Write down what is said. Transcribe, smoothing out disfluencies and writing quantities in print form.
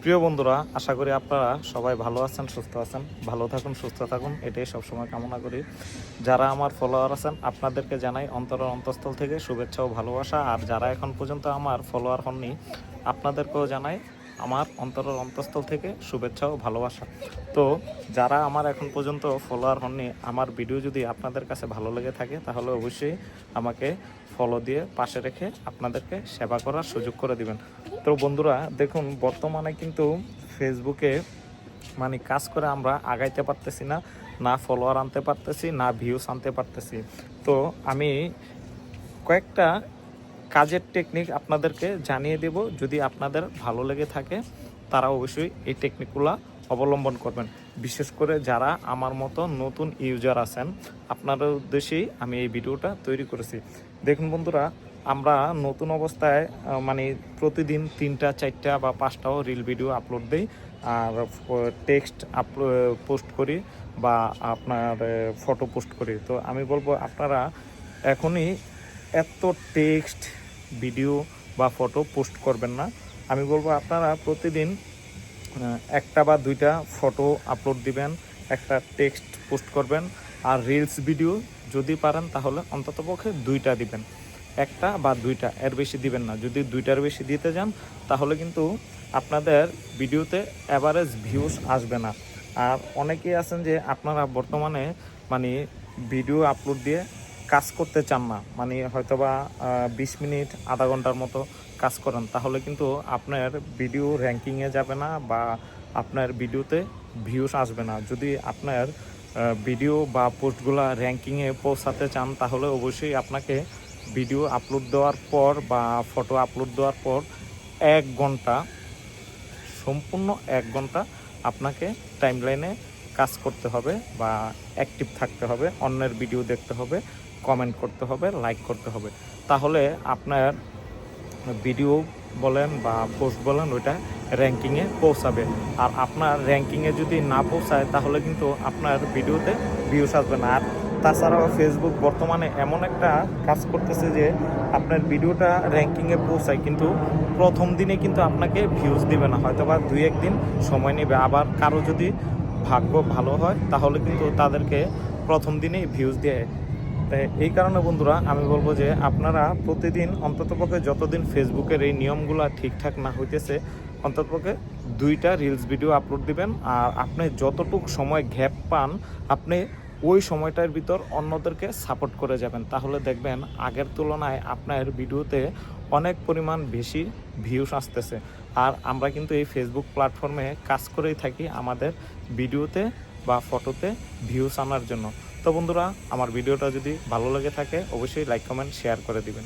প্রিয় বন্ধুরা, আশা করি আপনারা সবাই ভালো আছেন, সুস্থ আছেন। ভালো থাকুন, সুস্থ থাকুন, এটাই সবসময় কামনা করি। যারা আমার ফলোয়ার আছেন আপনাদেরকে জানাই অন্তরের অন্তঃস্থল থেকে শুভেচ্ছা ও ভালোবাসা। আর যারা এখন পর্যন্ত আমার ফলোয়ার হননি আপনাদেরকেও জানাই আমার অন্তরের অন্তঃস্থল থেকে শুভেচ্ছা ও ভালোবাসা। তো যারা আমার এখন পর্যন্ত ফলোয়ার হননি, আমার ভিডিও যদি আপনাদের কাছে ভালো লেগে থাকে তাহলে অবশ্যই আমাকে ফলো দিয়ে পাশে রেখে আপনাদেরকে সেবা করার সুযোগ করে দিবেন। তো বন্ধুরা দেখুন, বর্তমানে কিন্তু ফেসবুকে কাজ করে আমরা আগাইতে পারতেছি না, না ফলোয়ার আনতে পারতেছি, না ভিউস আনতে পারতেছি। তো আমি কয়েকটা কাজের টেকনিক আপনাদেরকে জানিয়ে দেব। যদি আপনাদের ভালো লেগে থাকে তারা অবশ্যই এই টেকনিকগুলো অবলম্বন করবেন। বিশেষ করে যারা আমার মতো নতুন ইউজার আছেন আপনাদের উদ্দেশ্যেই আমি এই ভিডিওটা তৈরি করেছি। দেখুন বন্ধুরা, আমরা নতুন অবস্থায় প্রতিদিন 3টা 4টা বা 5টাও রিল ভিডিও আপলোড দিই, আর টেক্সট পোস্ট করি বা আপনার ফটো পোস্ট করি। তো আমি বলবো আপনারা এখনই এত টেক্সট ভিডিও বা ফটো পোস্ট করবেন না। আমি বলবো আপনারা প্রতিদিন একটা বা দুইটা ফটো আপলোড দিবেন, একটা টেক্সট পোস্ট করবেন, আর রিলস ভিডিও যদি পারেন তাহলে অন্ততপক্ষে 2টা দিবেন। একটা বা দুইটা, এর বেশি দিবেন না। যদি 2টার বেশি দিতে যান তাহলে কিন্তু আপনাদের ভিডিওতে অ্যাভারেজ ভিউস আসবে না। আর অনেকেই আছেন যে আপনারা বর্তমানে ভিডিও আপলোড দিয়ে কাজ করতে চান না, হয়তোবা 20 মিনিট আধা ঘন্টার মতো কাজ করেন, তাহলে কিন্তু আপনার ভিডিও র্যাঙ্কিংয়ে যাবে না বা আপনার ভিডিওতে ভিউস আসবে না। যদি আপনার ভিডিও বা পোস্টগুলো র্যাঙ্কিংয়ে পৌঁছাতে চান তাহলে অবশ্যই আপনাকে ভিডিও আপলোড দেওয়ার পর বা ফটো আপলোড দেওয়ার পর 1 ঘন্টা, সম্পূর্ণ 1 ঘন্টা আপনাকে টাইমলাইনে কাজ করতে হবে বা অ্যাক্টিভ থাকতে হবে, অন্যের ভিডিও দেখতে হবে, কমেন্ট করতে হবে, লাইক করতে হবে। তাহলে আপনার ভিডিও বলেন বা পোস্ট বলেন ওইটা র্যাঙ্কিংয়ে পৌঁছাবে। আর আপনার র্যাঙ্কিংয়ে যদি না পৌঁছায় তাহলে কিন্তু আপনার ভিডিওতে ভিউস আসবে না। আর তাছাড়াও ফেসবুক বর্তমানে এমন একটা কাজ করতেছে যে আপনার ভিডিওটা র্যাঙ্কিংয়ে পৌঁছায় কিন্তু প্রথম দিনে কিন্তু আপনাকে ভিউজ দিবে না, হয়তো বা 2-1 দিন সময় নেবে। আবার কারো যদি ভাগ্য ভালো হয় তাহলে কিন্তু তাদেরকে প্রথম দিনেই ভিউজ দেয়। তাই এই কারণে বন্ধুরা আমি বলবো যে আপনারা প্রতিদিন অন্ততপক্ষে যতদিন ফেসবুকের এই নিয়মগুলো ঠিকঠাক না হইতেছে অন্ততপক্ষে 2টা রিলস ভিডিও আপলোড দিবেন। আর আপনি যতটুকু সময় গ্যাপ পান আপনি ওই সময়টার ভিতর অন্যদেরকে সাপোর্ট করে যাবেন, তাহলে দেখবেন আগের তুলনায় আপনার ভিডিওতে অনেক পরিমাণ বেশি ভিউস আসতেছে। আর আমরা কিন্তু এই ফেসবুক প্ল্যাটফর্মে কাজ করেই থাকি আমাদের ভিডিওতে বা ফটোতে ভিউস আনার জন্য। তো বন্ধুরা, আমার ভিডিওটা যদি ভালো লেগে থাকে অবশ্যই লাইক, কমেন্ট, শেয়ার করে দিবেন।